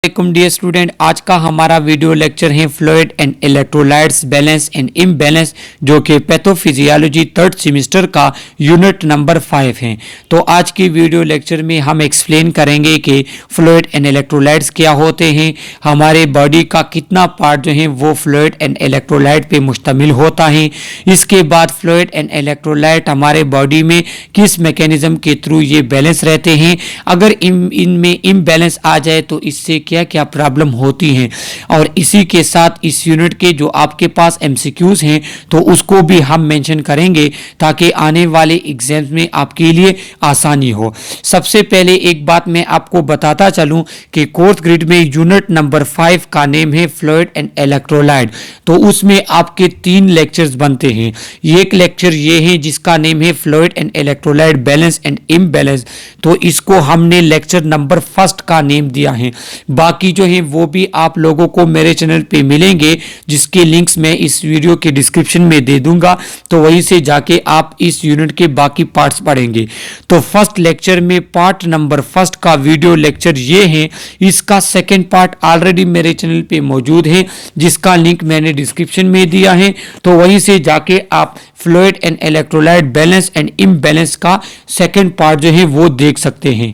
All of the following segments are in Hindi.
डियर स्टूडेंट, आज का हमारा वीडियो लेक्चर है fluid and electrolytes balance and imbalance, जो कि पैथोफिजियोलॉजी थर्ड सेमेस्टर का यूनिट नंबर 5 है। तो आज की वीडियो लेक्चर में हम एक्सप्लेन करेंगे कि फ्लूइड एंड इलेक्ट्रोलाइट्स क्या होते हैं, हमारे बॉडी का कितना पार्ट जो है वो फ्लूइड एंड इलेक्ट्रोलाइट पे मुश्तमिल होता है। इसके बाद फ्लूइड एंड इलेक्ट्रोलाइट हमारे बॉडी में किस मैकेनिज्म के थ्रू ये बैलेंस रहते हैं, अगर इनमें इम्बैलेंस आ जाए तो इससे क्या क्या प्रॉब्लम होती हैं। और इसी के साथ इस यूनिट के जो आपके पास एमसीक्यूज हैं तो उसको भी हम मेंशन करेंगे ताकि आने वाले एग्जाम्स में आपके लिए आसानी हो। सबसे पहले एक बात मैं आपको बताता चलूं कि कोर्स ग्रिड में यूनिट नंबर 5 का नेम है फ्लूइड एंड इलेक्ट्रोलाइट। तो उसमें आपके 3 लेक्चर्स बनते हैं। एक लेक्चर ये है जिसका नेम है fluid and electrolyte balance and imbalance, तो इसको हमने लेक्चर नंबर 1 का नेम दिया है। बाकी जो है वो भी आप लोगों को मेरे चैनल पे मिलेंगे, जिसके लिंक्स मैं इस वीडियो के डिस्क्रिप्शन में दे दूंगा, तो वहीं से जाके आप इस यूनिट के बाकी पार्ट्स पढ़ेंगे। तो फर्स्ट लेक्चर में पार्ट नंबर 1 का वीडियो लेक्चर ये है। इसका सेकंड पार्ट ऑलरेडी मेरे चैनल पे मौजूद है, जिसका लिंक मैंने डिस्क्रिप्शन में दिया है, तो वहीं से जाके आप fluid and electrolyte balance and imbalance का सेकंड पार्ट जो है वो देख सकते हैं।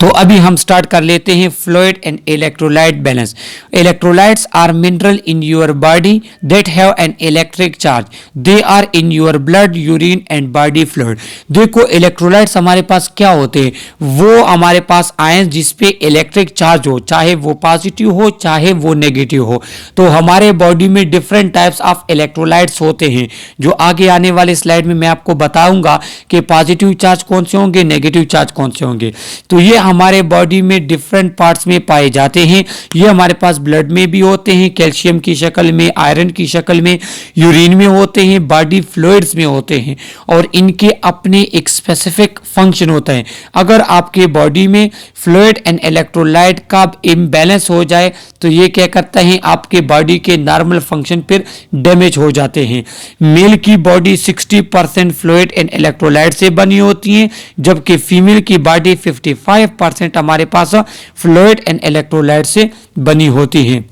तो अभी हम स्टार्ट कर लेते हैं fluid and electrolyte balance. Electrolytes are mineral in your body that have an electric charge, they are in your blood, urine and body fluid. देखो इलेक्ट्रोलाइट्स हमारे पास क्या होते हैं, वो हमारे पास आयन जिसपे इलेक्ट्रिक चार्ज हो, चाहे वो पॉजिटिव हो चाहे वो नेगेटिव हो। तो हमारे बॉडी में डिफरेंट टाइप्स ऑफ इलेक्ट्रोलाइट्स होते हैं, जो आगे आने वाले स्लाइड में मैं आपको बताऊंगा कि पॉजिटिव चार्ज कौन से होंगे, नेगेटिव चार्ज कौन से होंगे। तो ये हमारे बॉडी में डिफरेंट पार्ट्स में पाए जाते हैं। ये हमारे पास ब्लड में भी होते हैं, कैल्शियम की शक्ल में, आयरन की शक्ल में, यूरिन में होते हैं, बॉडी फ्लूइड्स में होते हैं, और इनके अपने एक स्पेसिफिक फंक्शन होता है। अगर आपके बॉडी में फ्लूइड एंड इलेक्ट्रोलाइट का इम्बैलेंस हो जाए तो ये क्या करता है, आपके बॉडी के नॉर्मल फंक्शन फिर डैमेज हो जाते हैं। मेल की बॉडी 60% फ्लूइड एंड इलेक्ट्रोलाइट से बनी होती है, जबकि फीमेल की बॉडी 55% हमारे पास फ्लूइड एंड इलेक्ट्रोलाइट से बनी होती है।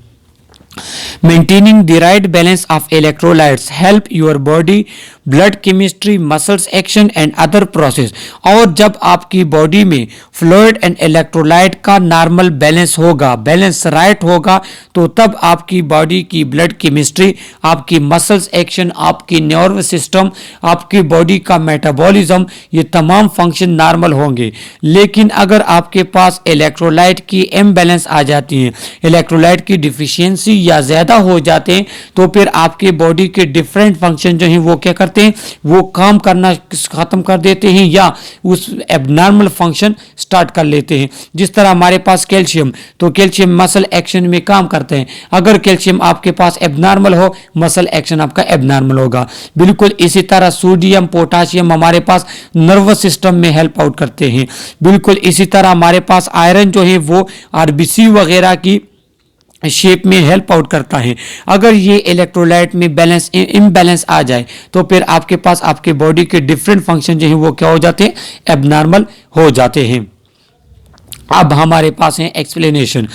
Maintaining the right balance of electrolytes help your body, blood chemistry, muscles action and other process। और जब आपकी बॉडी में फ्लूइड एंड इलेक्ट्रोलाइट का नॉर्मल बैलेंस होगा, बैलेंस राइट होगा, तो तब आपकी बॉडी की ब्लड केमिस्ट्री, आपकी मसल्स एक्शन, आपकी नर्व सिस्टम, आपकी बॉडी का मेटाबॉलिज्म, ये तमाम फंक्शन नॉर्मल होंगे। लेकिन अगर आपके पास इलेक्ट्रोलाइट की इम्बैलेंस आ जाती है, इलेक्ट्रोलाइट की डिफिशियंसी या ज्यादा हो जाते हैं, तो फिर आपके बॉडी के डिफरेंट फंक्शन जो हैं वो क्या करते हैं, वो काम करना खत्म कर देते हैं या उस एबनॉर्मल फंक्शन स्टार्ट कर लेते हैं। जिस तरह हमारे पास कैल्शियम, तो कैल्शियम मसल एक्शन में काम करते हैं। अगर कैल्शियम आपके पास एबनॉर्मल हो, मसल एक्शन आपका एबनॉर्मल होगा। बिल्कुल इसी तरह सोडियम, पोटाशियम हमारे पास नर्वस सिस्टम में हेल्प आउट करते हैं। बिल्कुल इसी तरह हमारे पास आयरन जो है वो आरबीसी वगैरह की शेप में हेल्प आउट करता है। अगर ये इलेक्ट्रोलाइट में बैलेंस इम्बैलेंस आ जाए तो फिर आपके पास आपके बॉडी के डिफरेंट फंक्शन जो है वो क्या हो जाते हैं, एबनॉर्मल हो जाते हैं। अब हमारे पास है explanation.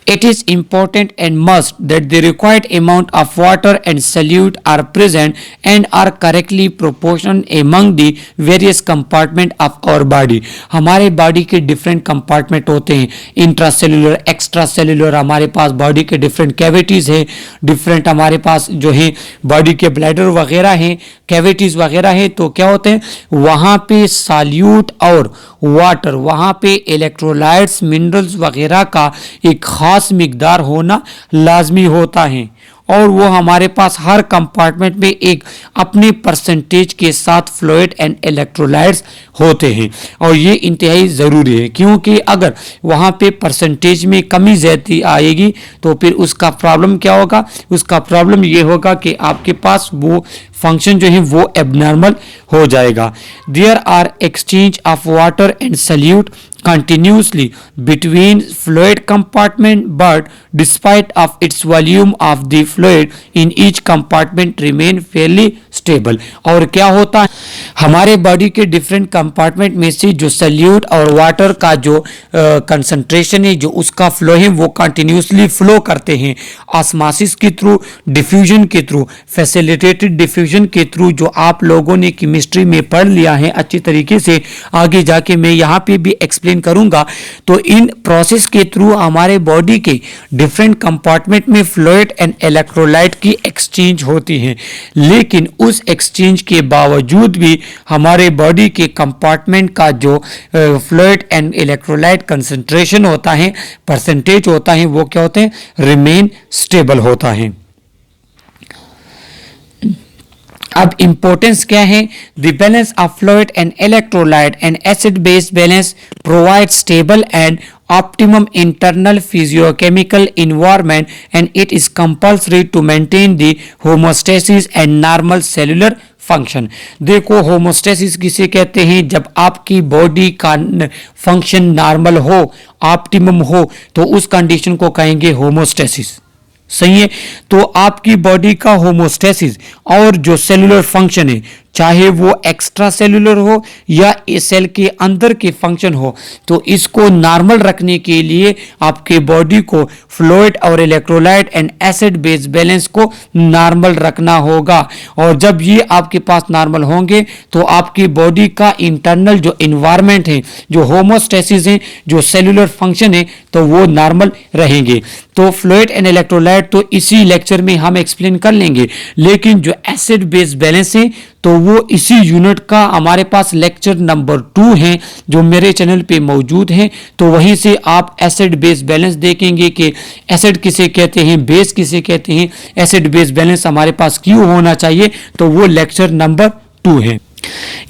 It is important and must that the required amount of water and solute are present and are correctly proportion among the various compartment of our body. हमारे बॉडी के डिफरेंट कंपार्टमेंट होते हैं, इंट्रासेल्युलर, एक्स्ट्रा सेल्युलर, हमारे पास बॉडी के डिफरेंट कैविटीज़ है, डिफरेंट हमारे पास जो है बॉडी के ब्लैडर वगैरह हैं, कैविटीज़ वगैरह है। तो क्या होते हैं, वहाँ पे सॉल्यूट और वाटर, वहाँ पे इलेक्ट्रोलाइट, मिनरल्स वगैरह का एक खास मिकदार होना लाजमी होता है, और वो हमारे पास हर कंपार्टमेंट में एक अपने परसेंटेज के साथ फ्लूइड एंड इलेक्ट्रोलाइट्स होते हैं। और ये इंतहाई ज़रूरी है, क्योंकि अगर वहाँ पे परसेंटेज में कमी ज़्यादती आएगी तो फिर उसका प्रॉब्लम क्या होगा, उसका प्रॉब्लम ये होगा कि आपके पास वो फंक्शन जो है वो एबनॉर्मल हो जाएगा। There are exchange of water and solute continuously between fluid compartment, but despite of its volume of the fluid in each compartment remain fairly stable। और क्या होता है, हमारे बॉडी के डिफरेंट कंपार्टमेंट में से जो सल्यूट और वाटर का जो कंसंट्रेशन है, जो उसका फ्लो है, वो कंटिन्यूसली फ्लो करते हैं ऑस्मोसिस के थ्रू, डिफ्यूजन के थ्रू, फैसिलिटेटेड डिफ्यूजन के थ्रू, जो आप लोगों ने केमिस्ट्री में पढ़ लिया है अच्छी तरीके से। आगे जाके मैं यहाँ पे भी एक्सप्लेन करूंगा। तो इन प्रोसेस के थ्रू हमारे बॉडी के डिफरेंट कंपार्टमेंट में फ्लूइड एंड इलेक्ट्रोलाइट की एक्सचेंज होती है, लेकिन उस एक्सचेंज के बावजूद भी हमारे बॉडी के कंपार्टमेंट का जो फ्लूइड एंड इलेक्ट्रोलाइट कंसंट्रेशन होता है, परसेंटेज होता है, वो क्या होते हैं, रिमेन स्टेबल होता है। अब इंपॉर्टेंस क्या है, the balance of fluid and electrolyte and acid base balance provide stable and optimum internal physiochemical environment and it is compulsory to maintain the homeostasis and normal cellular function. देखो होमोस्टेसिस किसे कहते हैं, जब आपकी बॉडी का फंक्शन नॉर्मल हो, ऑप्टिमम हो, तो उस कंडीशन को कहेंगे होमोस्टेसिस। सही है। तो आपकी बॉडी का होमोस्टेसिस और जो सेलुलर फंक्शन है, चाहे वो एक्स्ट्रा सेलुलर हो या सेल के अंदर के फंक्शन हो, तो इसको नॉर्मल रखने के लिए आपके बॉडी को फ्लूइड और electrolyte and acid base balance को नॉर्मल रखना होगा। और जब ये आपके पास नॉर्मल होंगे तो आपकी बॉडी का इंटरनल जो इन्वायरमेंट है, जो होमोस्टेसिस है, जो सेलुलर फंक्शन है, तो वो नॉर्मल रहेंगे। तो फ्लूइड एंड इलेक्ट्रोलाइट तो इसी लेक्चर में हम एक्सप्लेन कर लेंगे, लेकिन जो एसिड बेस बैलेंस है तो वो इसी यूनिट का हमारे पास लेक्चर नंबर 2 है, जो मेरे चैनल पे मौजूद है। तो वहीं से आप एसिड बेस बैलेंस देखेंगे कि एसिड किसे कहते हैं, बेस किसे कहते हैं, एसिड बेस बैलेंस हमारे पास क्यों होना चाहिए, तो वो लेक्चर नंबर 2 है।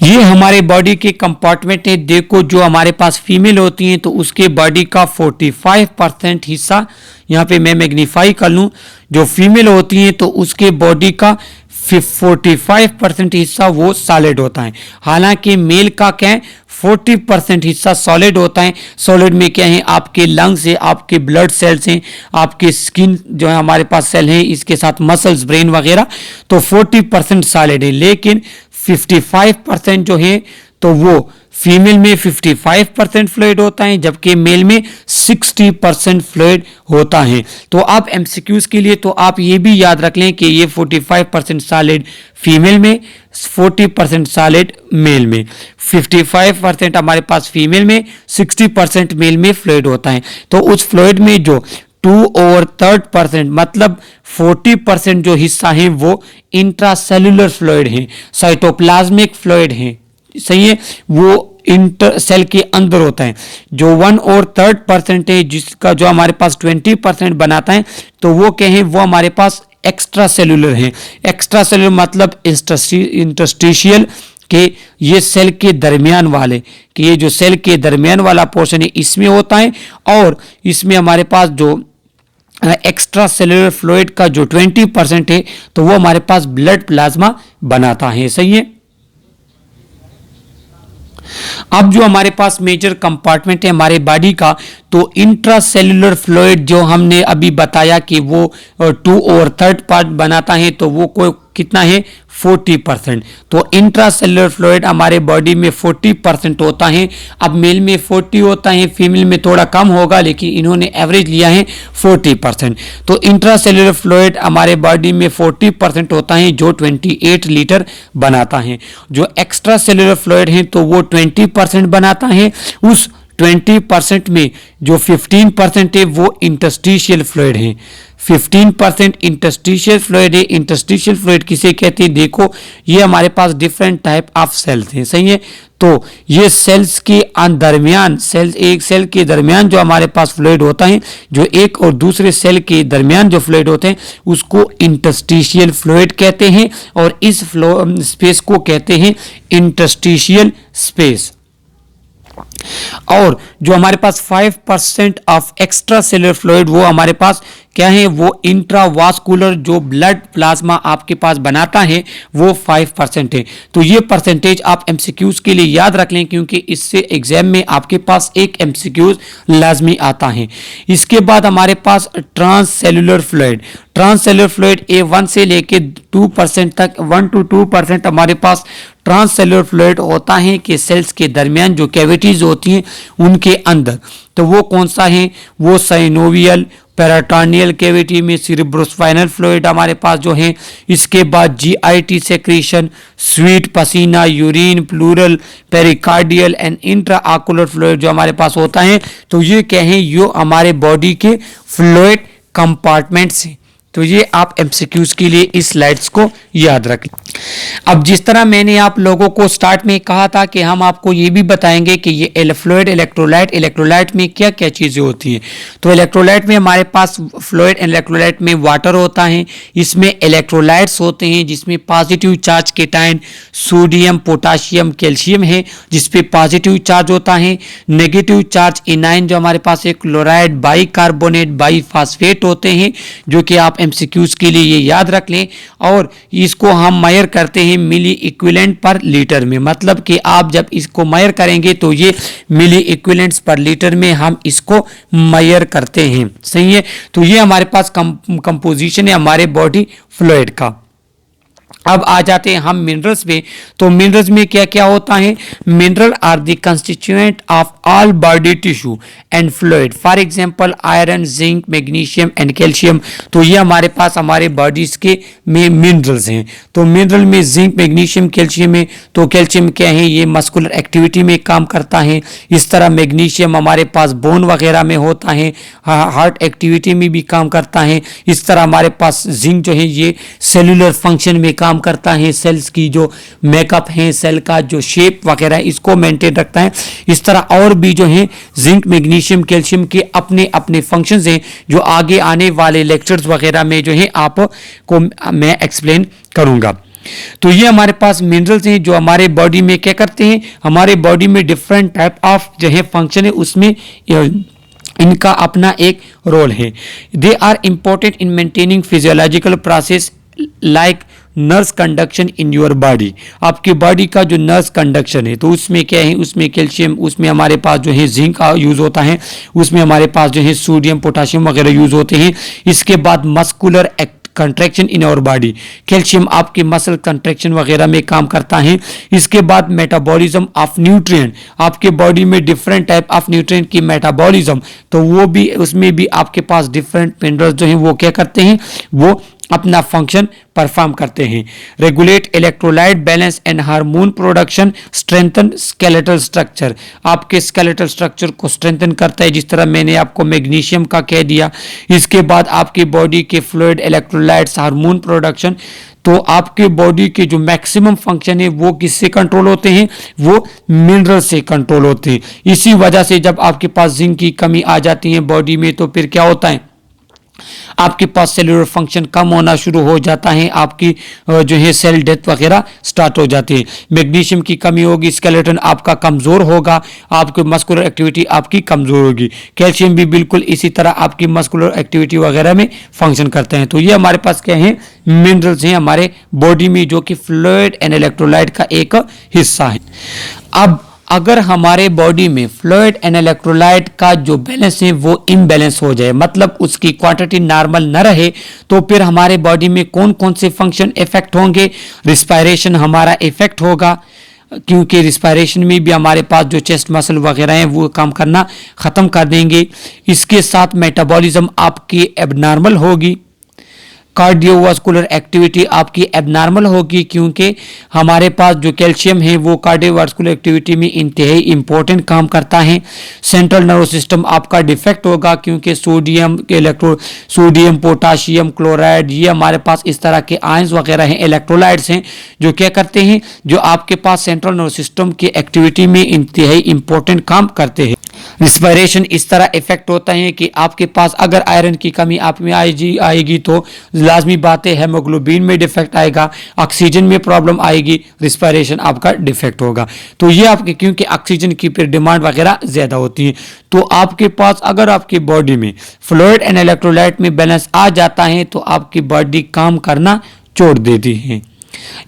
ये हमारे बॉडी के कंपार्टमेंट है। देखो, जो हमारे पास फीमेल होती हैं तो उसके बॉडी का 45% हिस्सा, यहाँ पे मैं मैग्नीफाई कर लूँ, जो फीमेल होती हैं तो उसके बॉडी का 45% हिस्सा वो सॉलिड होता है। हालांकि मेल का क्या है, 40% हिस्सा सॉलिड होता है। सॉलिड में क्या है, आपके लंग्स है, आपके ब्लड सेल्स हैं, आपके स्किन जो है हमारे पास सेल है, इसके साथ मसल्स, ब्रेन वगैरह, तो 40% सॉलिड है। लेकिन 55% जो है तो वो फीमेल में 55% फ्लूइड होता है, जबकि मेल में 60% फ्लूइड होता है। तो आप एमसीक्यूज के लिए तो आप ये भी याद रख लें कि ये 45% सॉलिड फीमेल में, 40% सॉलिड मेल में, 55% हमारे पास फीमेल में, 60% मेल में फ्लूइड होता है। तो उस फ्लूइड में जो 2/3% मतलब 40% जो हिस्सा है वो इंट्रासेल्युलर फ्लूइड है, साइटोप्लाज्मिक फ्लूइड है। सही है, वो इंटर सेल के अंदर होता है। जो 1/3% है, जिसका जो हमारे पास 20% बनाता है, तो वो क्या है, वो हमारे पास एक्स्ट्रा सेलुलर है। एक्स्ट्रा सेलुलर मतलब इंटरस्टिशियल के ये सेल के दरमियान वाले, कि ये जो सेल के दरमियान वाला पोर्शन है इसमें होता है, और इसमें हमारे पास जो एक्स्ट्रा सेलुलर फ्लूइड का जो 20% है तो वो हमारे पास ब्लड प्लाज्मा बनाता है। सही है। अब जो हमारे पास मेजर कंपार्टमेंट है हमारे बॉडी का, तो इंट्रासेल्युलर फ्लूइड जो हमने अभी बताया कि वो 2/3 पार्ट बनाता है, तो वो कोई कितना है, 40%। तो इंट्रासेल्युलर फ्लूइड हमारे बॉडी में 40% होता है। अब मेल में 40 होता है, फीमेल में थोड़ा कम होगा, लेकिन इन्होंने एवरेज लिया है 40%। तो इंट्रासेल्युलर फ्लूइड हमारे बॉडी में 40% होता है, जो 28 लीटर बनाता है। जो एक्स्ट्रा सेल्युलर फ्लूइड है तो वो 20% बनाता है। उस 20% में जो 15% है वो इंटरस्टिशियल फ्लूइड है। 15% इंटरस्टिशियल फ्लूइड है। इंटरस्टिशियल फ्लूइड किसे कहते हैं, देखो ये हमारे पास डिफरेंट टाइप ऑफ सेल्स हैं। सही है। तो ये सेल्स के दरमियान, सेल्स एक सेल के दरमियान जो हमारे पास फ्लूइड होता है, जो एक और दूसरे सेल के दरमियान जो फ्लूइड होते हैं उसको इंटरस्टिशियल फ्लूइड कहते हैं, और इस स्पेस को कहते हैं इंटरस्टिशियल स्पेस। और जो हमारे पास 5% ऑफ एक्स्ट्रा सेलुलर फ्लूइड वो हमारे पास क्या है, वो इंट्रावास्कुलर जो ब्लड प्लाज्मा आपके पास बनाता है वो 5% है। तो ये परसेंटेज आप एमसीक्यूज के लिए याद रख लें, क्योंकि इससे एग्जाम में आपके पास एक एमसीक्यूज लाजमी आता है। इसके बाद हमारे पास transcellular fluid, transcellular fluid A1 से लेके 2% तक, 1 to 2% हमारे पास ट्रांससेलुलर फ्लूइड होता है कि सेल्स के दरमियान जो कैविटीज होती हैं उनके अंदर। तो वो कौन सा है, वो साइनोवियल पेराटोनियल कैविटी में सीरिब्रोस्पाइनल फ्लूइड हमारे पास जो है। इसके बाद जीआईटी सेक्रेशन, स्वीट पसीना, urine, pleural, pericardial and intraocular fluid जो हमारे पास होता है। तो ये क्या है, ये हमारे बॉडी के फ्लूइड कंपार्टमेंट्स हैं। तो ये आप एमसीक्यूज के लिए इस स्लाइड्स को याद रखें। अब जिस तरह मैंने आप लोगों को स्टार्ट में कहा था कि हम आपको ये भी बताएंगे कि ये फ्लूइड इलेक्ट्रोलाइट, इलेक्ट्रोलाइट में क्या क्या चीज़ें होती हैं। तो इलेक्ट्रोलाइट में हमारे पास फ्लूइड इलेक्ट्रोलाइट में वाटर होता है, इसमें इलेक्ट्रोलाइट्स होते हैं जिसमें positive charge cation sodium, potassium, calcium है जिसपे पॉजिटिव चार्ज होता है। नेगेटिव चार्ज एनाइन जो हमारे पास एक क्लोराइड, बाइकार्बोनेट, बाईफास्फेट होते हैं, जो कि आप एमसीक्यूज के लिए ये याद रख लें। और इसको हम मेजर करते हैं मिली इक्विवेलेंट पर लीटर में, मतलब कि आप जब इसको मेजर करेंगे तो ये मिली इक्विवेलेंट्स पर लीटर में हम इसको मेजर करते हैं। सही है। तो ये हमारे पास कंपोजिशन है हमारे बॉडी फ्लूइड का। अब आ जाते हैं हम मिनरल्स में। तो मिनरल्स में क्या क्या होता है, mineral are the constituent of all body tissue and fluid, for example iron, zinc, magnesium and calcium. तो ये हमारे पास हमारे बॉडीज के में मिनरल्स हैं। तो मिनरल में जिंक, मैग्नीशियम, कैल्शियम है। तो कैल्शियम क्या है, ये मस्कुलर एक्टिविटी में काम करता है। इस तरह मैग्नीशियम हमारे पास बोन वगैरह में होता है, हार्ट एक्टिविटी में भी काम करता है। इस तरह हमारे पास जिंक जो है ये सेलुलर फंक्शन में काम करता है, सेल्स की जो मेकअप है, सेल का जो शेप वगैरह इसको मेंटेन रखता है। इस तरह और भी जो है जिंक, मैग्नीशियम, कैल्शियम के अपने अपने फंक्शंस हैं जो आगे आने वाले लेक्चर्स वगैरह में जो है आपको मैं एक्सप्लेन करूंगा। तो ये हमारे पास मिनरल्स हैं जो हमारे बॉडी में क्या करते हैं, हमारे बॉडी में डिफरेंट टाइप ऑफ जो है फंक्शन है, उसमें इनका अपना एक रोल है। They are important in maintaining physiological process like nerves conduction in your body. आपकी बॉडी का जो नर्स कंडक्शन है तो उसमें क्या है, उसमें कैल्शियम, उसमें हमारे पास जो है जिंक का यूज होता है, उसमें हमारे पास जो है सोडियम, पोटाशियम वगैरह यूज होते हैं। इसके बाद muscular contraction in our body, calcium आपके मसल कंट्रैक्शन वगैरह में काम करता है। इसके बाद मेटाबॉलिज्म ऑफ न्यूट्रिएंट, आपके बॉडी में डिफरेंट टाइप ऑफ न्यूट्रिएंट की मेटाबॉलिज्म, तो वो भी उसमें भी आपके पास डिफरेंट मिनरल्स जो हैं वो क्या करते हैं, वो अपना फंक्शन परफॉर्म करते हैं। Regulate electrolyte balance and hormone production, strengthen skeletal structure, आपके स्केलेटल स्ट्रक्चर को स्ट्रेंथन करता है, जिस तरह मैंने आपको मैग्नीशियम का कह दिया। इसके बाद आपकी बॉडी के फ्लूइड, इलेक्ट्रोलाइट्स, हार्मोन प्रोडक्शन, तो आपके बॉडी के जो मैक्सिमम फंक्शन है वो किससे कंट्रोल होते हैं, वो मिनरल से कंट्रोल होते हैं। इसी वजह से जब आपके पास जिंक की कमी आ जाती है बॉडी में तो फिर क्या होता है, आपके पास सेलुलर फंक्शन कम होना शुरू हो जाता है, आपकी जो है सेल डेथ वगैरह स्टार्ट हो जाती है। मैग्नीशियम की कमी होगी, स्केलेटन आपका कमज़ोर होगा, आपकी मस्कुलर एक्टिविटी आपकी कमज़ोर होगी। कैल्शियम भी बिल्कुल इसी तरह आपकी मस्कुलर एक्टिविटी वगैरह में फंक्शन करते हैं। तो ये हमारे पास क्या है, मिनरल्स हैं हमारे बॉडी में जो कि फ्लूइड एंड इलेक्ट्रोलाइट का एक हिस्सा है। अब अगर हमारे बॉडी में फ्लूइड एंड इलेक्ट्रोलाइट का जो बैलेंस है वो इम्बैलेंस हो जाए, मतलब उसकी क्वांटिटी नॉर्मल न रहे, तो फिर हमारे बॉडी में कौन कौन से फंक्शन इफेक्ट होंगे, रिस्पायरेशन हमारा इफेक्ट होगा, क्योंकि रिस्पायरेशन में भी हमारे पास जो चेस्ट मसल वगैरह हैं वो काम करना ख़त्म कर देंगे। इसके साथ मेटाबॉलिज्म आपकी एबनॉर्मल होगी, कार्डियोवास्कुलर एक्टिविटी आपकी एबनॉर्मल होगी, क्योंकि हमारे पास जो कैल्शियम है वो कार्डियोवास्कुलर एक्टिविटी में इंतहाई इंपॉर्टेंट काम करता है। सेंट्रल नर्वस सिस्टम आपका डिफेक्ट होगा, क्योंकि सोडियम, पोटाशियम, क्लोराइड, ये हमारे पास इस तरह के आयंस वगैरह हैं, इलेक्ट्रोलाइट्स हैं, जो क्या करते हैं, जो आपके पास सेंट्रल नर्वस सिस्टम की एक्टिविटी में इंतहाई इंपॉर्टेंट काम करते हैं। रिस्पायरेशन इस तरह इफेक्ट होता है कि आपके पास अगर आयरन की कमी आप में आएगी तो लाजमी बात है हेमोग्लोबिन में डिफेक्ट आएगा, ऑक्सीजन में प्रॉब्लम आएगी, रिस्पायरेशन आपका डिफेक्ट होगा। तो ये आपके क्योंकि ऑक्सीजन की फिर डिमांड वगैरह ज़्यादा होती है। तो आपके पास अगर आपकी बॉडी में फ्लूइड एंड इलेक्ट्रोलाइट में बैलेंस आ जाता है तो आपकी बॉडी काम करना छोड़ देती है।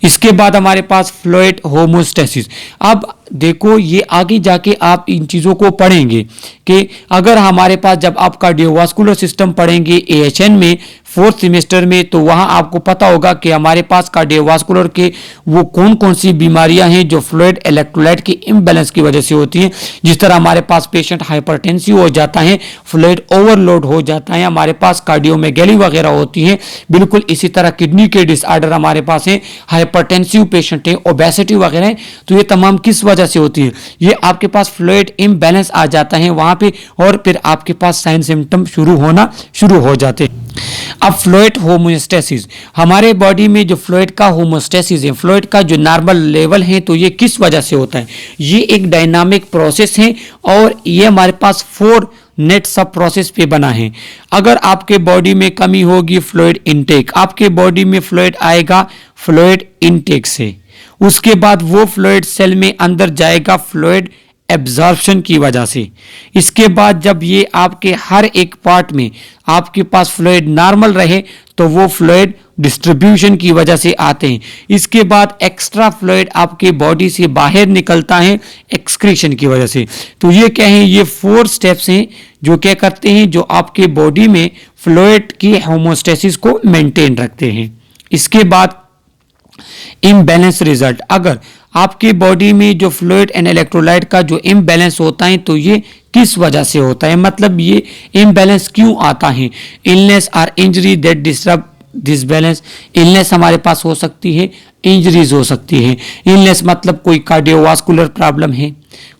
इसके बाद हमारे पास फ्लूइड होमोस्टेसिस। अब देखो ये आगे जाके आप इन चीज़ों को पढ़ेंगे कि अगर हमारे पास जब आप कार्डियोवास्कुलर सिस्टम पढ़ेंगे एएचएन में 4th सेमेस्टर में, तो वहाँ आपको पता होगा कि हमारे पास कार्डियोवास्कुलर के वो कौन कौन सी बीमारियां हैं जो फ्लूइड इलेक्ट्रोलाइट की इम्बैलेंस की वजह से होती हैं। जिस तरह हमारे पास पेशेंट हाइपरटेंसिव हो जाता है, फ्लूइड ओवरलोड हो जाता है, हमारे पास कार्डियोमेगैली वगैरह होती है। बिल्कुल इसी तरह किडनी के डिसऑर्डर हमारे पास है, हाइपरटेंसिव पेशेंट है, ओबेसिटी वगैरह है। तो ये तमाम किस वजह से होती है? ये आपके पास फ्लूइड इम्बैलेंस आ जाता है वहां पे, और फिर आपके पास साइन सिम्टम शुरू हो जाते हैं। अब फ्लूइड होमोस्टेसिस, हमारे बॉडी में जो फ्लूइड का होमोस्टेसिस है, फ्लूइड का जो नॉर्मल लेवल है, तो ये किस वजह से होता है? ये एक डायनामिक प्रोसेस है और ये हमारे पास 4 नेट सब प्रोसेस पे बना है। अगर आपके बॉडी में कमी होगी फ्लूइड इनटेक, आपके बॉडी में फ्लूइड आएगा फ्लूइड इनटेक से, उसके बाद वो फ्लूइड सेल में अंदर जाएगा फ्लूइड एब्जॉर्प्शन की वजह से। इसके बाद जब ये आपके हर एक पार्ट में आपके पास फ्लूइड नॉर्मल रहे तो वो फ्लूइड डिस्ट्रीब्यूशन की वजह से आते हैं। इसके बाद एक्स्ट्रा फ्लूइड आपके बॉडी से बाहर निकलता है एक्सक्रीशन की वजह से। तो ये क्या है? ये 4 स्टेप्स हैं जो क्या करते हैं, जो आपके बॉडी में फ्लूइड की होमोस्टेसिस को मेंटेन रखते हैं। इसके बाद इम्बैलेंस रिजल्ट, अगर आपके बॉडी में जो फ्लूइड एंड इलेक्ट्रोलाइट का जो इम्बैलेंस होता है तो ये किस वजह से होता है, मतलब ये इम्बैलेंस क्यों आता है? इलनेस और injury that disturb this balance. Illness हमारे पास हो सकती है, इंजरीज हो सकती है। इलनेस मतलब कोई कार्डियोवास्कुलर प्रॉब्लम है,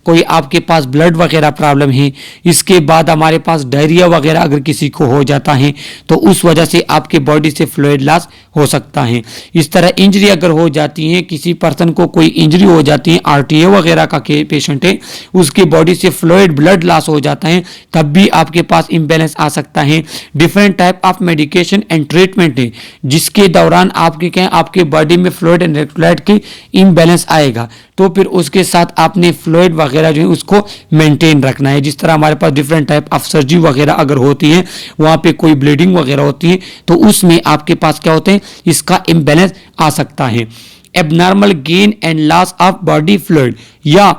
कोई आपके पास ब्लड वगैरह प्रॉब्लम है। इसके बाद हमारे पास डायरिया वगैरह अगर किसी को हो जाता है तो उस वजह से आपके बॉडी से फ्लूइड लॉस हो सकता है। इस तरह इंजरी अगर हो जाती है, किसी पर्सन को कोई इंजरी हो जाती है, आरटीए वगैरह का पेशेंट है, उसकी बॉडी से फ्लूइड ब्लड लॉस हो जाता है, तब भी आपके पास इम्बैलेंस आ सकता है। Different type of medication and treatment है जिसके दौरान आपके क्या आपके बॉडी में फ्लूइड एंड इलेक्ट्रोलाइट की इम्बैलेंस आएगा, तो फिर उसके साथ आपने फ्लूइड वगैरह जो है उसको मेंटेन रखना है। जिस तरह हमारे पास डिफरेंट टाइप ऑफ सर्जरी वगैरह अगर होती है, वहाँ पे कोई ब्लीडिंग वगैरह होती है, तो उसमें आपके पास क्या होते हैं, इसका इम्बैलेंस आ सकता है। Abnormal gain and loss of body fluid, या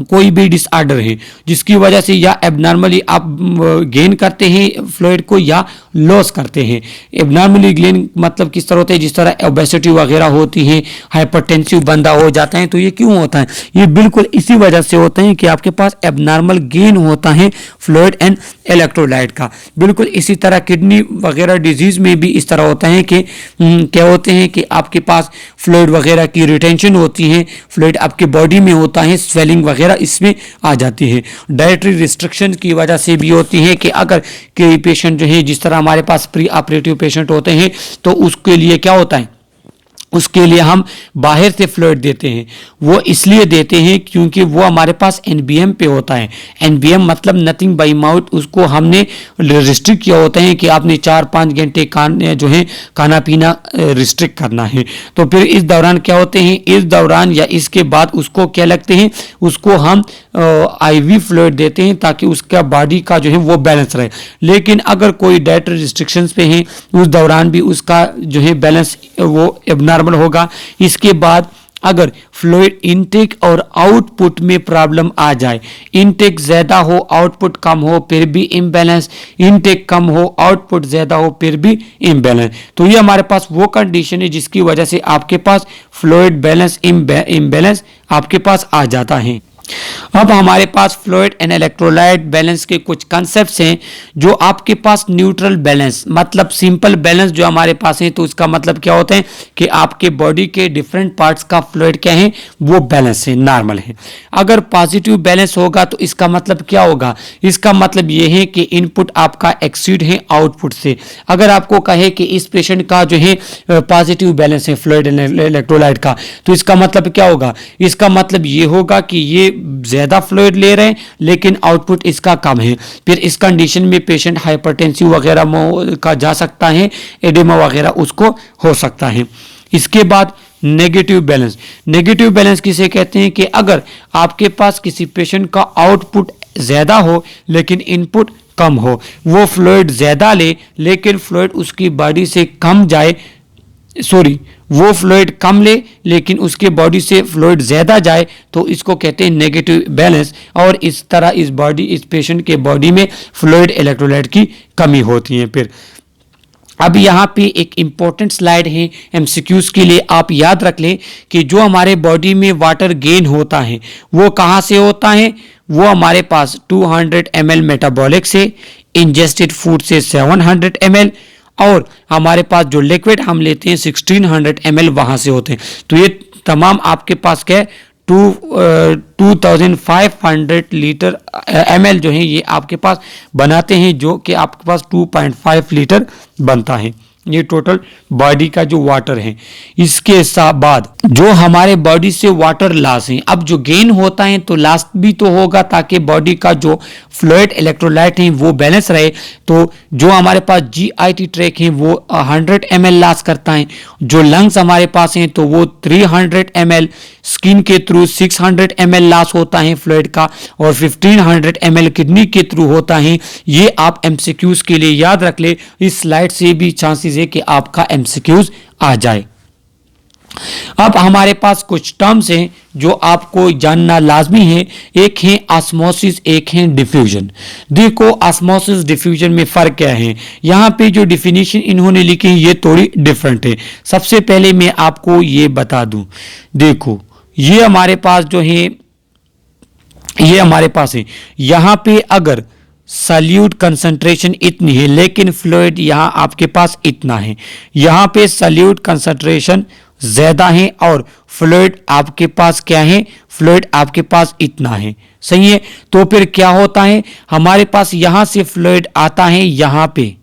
कोई भी डिसऑर्डर है जिसकी वजह से या एबनॉर्मली आप गेन करते हैं फ्लूइड को या लॉस करते हैं। एबनॉर्मली गेन मतलब किस तरह होता है, जिस तरह ओबेसिटी वगैरह होती है, हाइपरटेंसिव बंदा हो जाता है, तो ये क्यों होता है? ये बिल्कुल इसी वजह से होता है कि आपके पास एबनॉर्मल गेन होता है फ्लूइड एंड इलेक्ट्रोलाइट का। बिल्कुल इसी तरह किडनी वगैरह डिजीज में भी इस तरह होता है कि क्या होते हैं कि आपके पास फ्लूइड वगैरह की रिटेंशन होती है, फ्लूइड आपके बॉडी में होता है, स्वेलिंग वगैरह इसमें आ जाती है। डाइटरी रिस्ट्रिक्शन की वजह से भी होती है कि अगर कोई पेशेंट जो है, जिस तरह हमारे पास प्री ऑपरेटिव पेशेंट होते हैं, तो उसके लिए क्या होता है, उसके लिए हम बाहर से फ्लूइड देते हैं। वो इसलिए देते हैं क्योंकि वो हमारे पास एनबीएम पे होता है। एनबीएम मतलब नथिंग बाय माउथ, उसको हमने रिस्ट्रिक्ट किया होता है कि आपने 4-5 घंटे जो है खाना पीना रिस्ट्रिक्ट करना है। तो फिर इस दौरान क्या होते हैं, इस दौरान या इसके बाद उसको क्या लगते हैं, उसको हम आईवी फ्लूइड देते हैं ताकि उसका बॉडी का जो है वो बैलेंस रहे। लेकिन अगर कोई डाइटरी रिस्ट्रिक्शंस पे है, उस दौरान भी उसका जो है बैलेंस वो एबनॉर्मल होगा। इसके बाद अगर फ्लूइड इनटेक और आउटपुट में प्रॉब्लम आ जाए, इनटेक ज़्यादा हो आउटपुट कम हो फिर भी इम्बैलेंस, इनटेक कम हो आउटपुट ज़्यादा हो फिर भी इम्बैलेंस, तो ये हमारे पास वो कंडीशन है जिसकी वजह से आपके पास फ्लूइड बैलेंस इम्बैलेंस आपके पास आ जाता है। अब हमारे पास फ्लूइड एंड इलेक्ट्रोलाइट बैलेंस के कुछ कॉन्सेप्ट्स हैं जो आपके पास न्यूट्रल बैलेंस मतलब सिंपल बैलेंस जो हमारे पास है, तो इसका मतलब क्या होता है कि आपके बॉडी के डिफरेंट पार्ट्स का फ्लूइड क्या है, वो बैलेंस है, नॉर्मल है। अगर पॉजिटिव बैलेंस होगा तो इसका मतलब क्या होगा, इसका मतलब ये है कि इनपुट आपका एक्सीड है आउटपुट से। अगर आपको कहे कि इस पेशेंट का जो है पॉजिटिव बैलेंस है फ्लूइड एंड इलेक्ट्रोलाइट का, तो इसका मतलब क्या होगा, इसका मतलब ये होगा कि ये ज़्यादा फ्लूइड ले रहे हैं लेकिन आउटपुट इसका कम है, फिर इस कंडीशन में पेशेंट हाइपरटेंसिव वगैरह का जा सकता है, एडिमा वगैरह उसको हो सकता है। इसके बाद नेगेटिव बैलेंस। नेगेटिव बैलेंस किसे कहते हैं कि अगर आपके पास किसी पेशेंट का आउटपुट ज़्यादा हो लेकिन इनपुट कम हो, वो फ्लूइड ज़्यादा ले लेकिन फ्लूइड उसकी बॉडी से कम जाए, वो फ्लूइड कम ले लेकिन उसके बॉडी से फ्लूइड ज़्यादा जाए, तो इसको कहते हैं नेगेटिव बैलेंस। और इस तरह इस पेशेंट के बॉडी में फ्लूइड इलेक्ट्रोलाइट की कमी होती है। फिर अब यहाँ पे एक इम्पॉर्टेंट स्लाइड है एमसीक्यूज के लिए, आप याद रख लें कि जो हमारे बॉडी में वाटर गेन होता है वो कहाँ से होता है, वो हमारे पास 200 ml मेटाबॉलिक से, इंजेस्टेड फूड से 700 ml, और हमारे पास जो लिक्विड हम लेते हैं 1600 ml वहाँ से होते हैं। तो ये तमाम आपके पास क्या है 2500 लीटर ml जो है ये आपके पास बनाते हैं, जो कि आपके पास 2.5 लीटर बनता है। ये टोटल बॉडी का जो वाटर है। इसके बाद जो हमारे बॉडी से वाटर लॉस है, अब जो गेन होता है तो लॉस भी तो होगा ताकि बॉडी का जो फ्लूइड इलेक्ट्रोलाइट है वो बैलेंस रहे। तो जो हमारे पास जीआईटी ट्रैक है वो 100 ml लॉस करता है, जो लंग्स हमारे पास हैं तो वो 300 ml, स्किन के थ्रू 600 ml लॉस होता है फ्लूइड का, और 1500 ml किडनी के थ्रू होता है। ये आप एमसीक्यूज के लिए याद रख ले, इस स्लाइड से भी चांसेस है कि आपका एमसीक्यूज आ जाए। अब हमारे पास कुछ टर्म्स हैं जो आपको जानना लाजमी है। एक है ऑस्मोसिस, एक है डिफ्यूजन। देखो ऑस्मोसिस डिफ्यूजन में फर्क क्या है, यहाँ पे जो डिफिनीशन इन्होंने लिखी है ये थोड़ी डिफरेंट है। सबसे पहले मैं आपको ये बता दूं, देखो ये हमारे पास जो है, ये हमारे पास है, यहाँ पे अगर सल्यूट कंसंट्रेशन इतनी है लेकिन फ्लूइड यहाँ आपके पास इतना है, यहाँ पे सल्यूट कंसंट्रेशन ज्यादा है और फ्लूइड आपके पास क्या है, फ्लूइड आपके पास इतना है, सही है। तो फिर क्या होता है, हमारे पास यहां से फ्लूइड आता है यहां पे,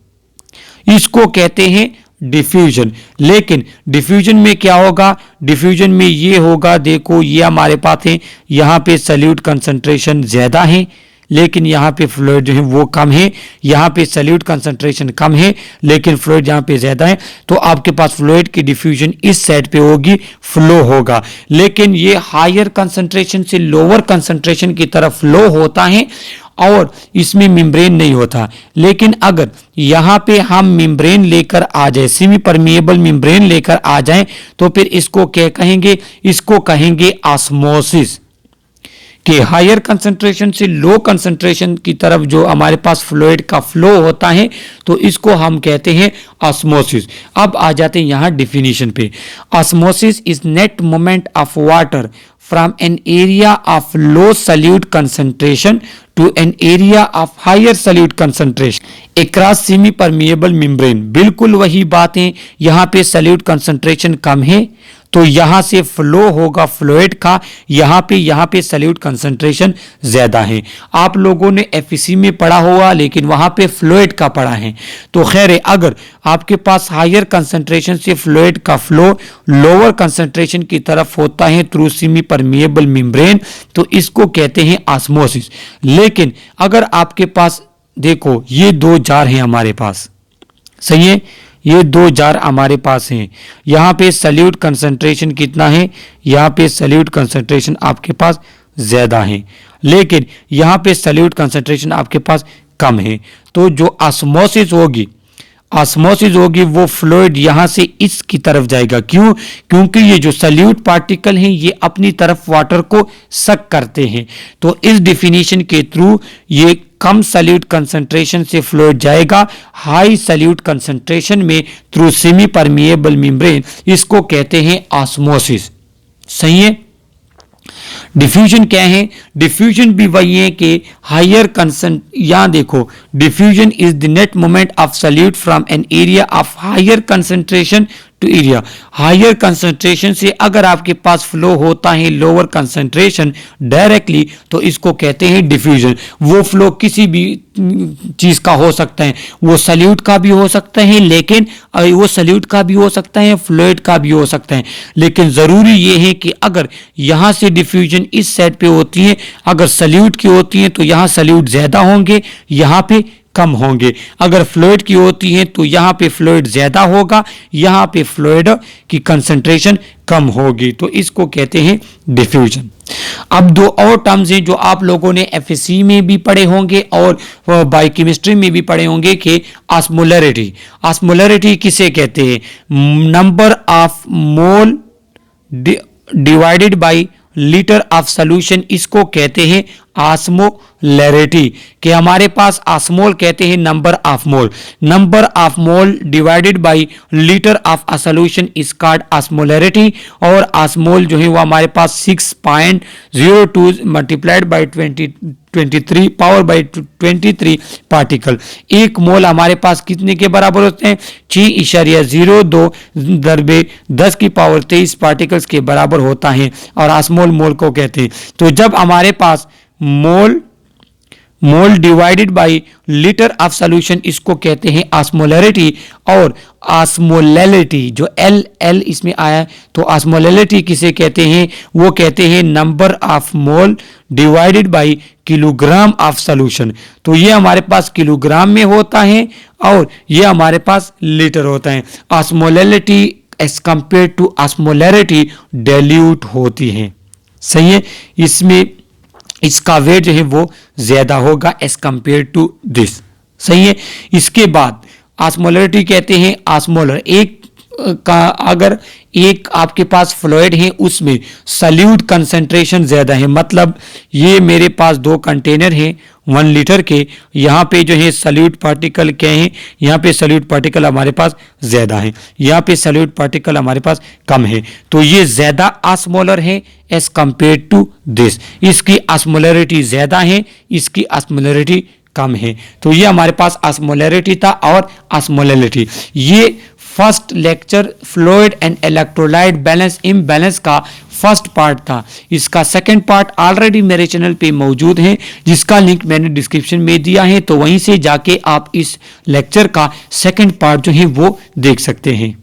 इसको कहते हैं डिफ्यूजन। लेकिन डिफ्यूजन में क्या होगा, डिफ्यूजन में ये होगा, देखो ये हमारे पास है, यहां पे सल्यूट कंसंट्रेशन ज्यादा है लेकिन यहाँ पे फ्लूइड जो है वो कम है, यहाँ पे सल्यूट कंसंट्रेशन कम है लेकिन फ्लूइड यहाँ पे ज्यादा है, तो आपके पास फ्लूइड की डिफ्यूजन इस साइड पे होगी, फ्लो होगा। लेकिन ये हायर कंसंट्रेशन से लोअर कंसंट्रेशन की तरफ फ्लो होता है और इसमें मेम्ब्रेन नहीं होता। लेकिन अगर यहाँ पे हम मेम्ब्रेन लेकर आ जाए, सेमी परमिएबल मेम्ब्रेन लेकर आ जाए, तो फिर इसको क्या कहेंगे, इसको कहेंगे ऑस्मोसिस। कि हायर कंसंट्रेशन से लो कंसंट्रेशन की तरफ जो हमारे पास फ्लूइड का फ्लो होता है तो इसको हम कहते हैं ऑस्मोसिस। अब आ जाते हैं यहाँ डिफिनीशन पे। Osmosis is net movement of water from an area of low solute concentration to an area of higher solute concentration across semi permeable membrane. बिल्कुल वही बातें, यहाँ पे सल्यूट कंसंट्रेशन कम है तो यहां से फ्लो होगा फ्लूइड का, यहाँ पे सल्यूट कंसंट्रेशन ज्यादा है। आप लोगों ने एफईसी में पढ़ा होगा लेकिन वहां पे फ्लूइड का पढ़ा है। तो खैर अगर आपके पास हायर कंसंट्रेशन से फ्लूइड का फ्लो लोअर कंसंट्रेशन की तरफ होता है थ्रू सेमी परमिएबल मेम्ब्रेन तो इसको कहते हैं ऑस्मोसिस। लेकिन अगर आपके पास देखो ये दो जार हैं हमारे पास, सही है, ये दो जार हमारे पास हैं, यहाँ पे सल्यूट कंसंट्रेशन कितना है, यहाँ पे सल्यूट कंसंट्रेशन आपके पास ज्यादा है लेकिन यहाँ पे सल्यूट कंसंट्रेशन आपके पास कम है। तो जो ऑस्मोसिस होगी वो फ्लूइड यहां से इसकी तरफ जाएगा। क्यों? क्योंकि ये जो सल्यूट पार्टिकल हैं ये अपनी तरफ वाटर को सक करते हैं। तो इस डिफिनीशन के थ्रू ये कम सल्यूट कंसंट्रेशन से फ्लूइड जाएगा हाई सल्यूट कंसंट्रेशन में थ्रू सेमी परमिएबल मेम्ब्रेन, इसको कहते हैं ऑस्मोसिस। सही है। डिफ्यूजन क्या है, डिफ्यूजन भी वही है कि हायर कंसंट, यहां देखो diffusion is the net movement of solute from an area of higher concentration to area. Higher concentration से अगर आपके पास फ्लो होता है लोअर कंसंट्रेशन डायरेक्टली, तो इसको कहते हैं डिफ्यूजन। वो फ्लो किसी भी चीज का हो सकता है, वो सॉल्यूट का भी हो सकता है, लेकिन वो सॉल्यूट का भी हो सकता है, फ्लूइड का भी हो सकता है, लेकिन जरूरी ये है कि अगर यहां से डिफ्यूजन इस साइड पे होती है, अगर सॉल्यूट की होती है तो यहां सॉल्यूट ज्यादा होंगे, यहां पे कम होंगे। अगर फ्लूइड की होती है तो यहां पे फ्लूइड ज्यादा होगा, यहां पे फ्लूइड की कंसंट्रेशन कम होगी, तो इसको कहते हैं डिफ्यूजन। अब दो और टर्म्स हैं जो आप लोगों ने एफएससी में भी पढ़े होंगे और बायोकेमिस्ट्री में भी पढ़े होंगे कि ऑस्मोलरिटी। ऑस्मोलरिटी किसे कहते हैं? Number of mole divided by litre of solution, इसको कहते हैं ऑस्मोलरिटी। कि हमारे पास ऑस्मोल कहते हैं number of mole, number of mole divided by litre of a solution is called osmolarity. और ऑस्मोल जो है वो हमारे पास 6.02 multiplied by 23 power bye 23 particle. एक मोल हमारे पास कितने के बराबर होते हैं? 6.02 दरबे 10 की पावर 23 पार्टिकल्स के बराबर होता है, और ऑस्मोल मोल को कहते हैं। तो जब हमारे पास mole divided by litre of solution, इसको कहते हैं ऑस्मोलरिटी। और ऑस्मोलैलिटी जो एल इसमें आया, तो ऑस्मोलैलिटी किसे कहते हैं? वो कहते हैं number of mole divided bye kilogram of solution. तो ये हमारे पास किलोग्राम में होता है और ये हमारे पास लीटर होता है। Osmolality as compare to osmolarity dilute होती है, सही है। इसमें इसका वेट जो है वो ज्यादा होगा एज कंपेयर टू दिस, सही है। इसके बाद ऑस्मोलरिटी कहते हैं ऑस्मोलर। एक का अगर एक आपके पास फ्लूइड है उसमें सॉल्यूट कंसंट्रेशन ज्यादा है, मतलब ये मेरे पास दो कंटेनर हैं 1 लीटर के, यहाँ पे जो है सॉल्यूट पार्टिकल क्या है? यहाँ पे सॉल्यूट पार्टिकल हमारे पास ज्यादा है, यहाँ पे सॉल्यूट पार्टिकल हमारे पास कम है, तो ये ज्यादा ऑस्मोलर है एज कंपेयर टू दिस। इसकी ऑस्मोलरिटी ज्यादा है, इसकी ऑस्मोलरिटी कम है। तो ये हमारे पास ऑस्मोलरिटी था और ऑस्मोलैलिटी। ये first lecture fluid and electrolyte balance imbalance का फर्स्ट पार्ट था। इसका सेकंड पार्ट ऑलरेडी मेरे चैनल पे मौजूद है, जिसका लिंक मैंने डिस्क्रिप्शन में दिया है, तो वहीं से जाके आप इस लेक्चर का सेकंड पार्ट जो है वो देख सकते हैं।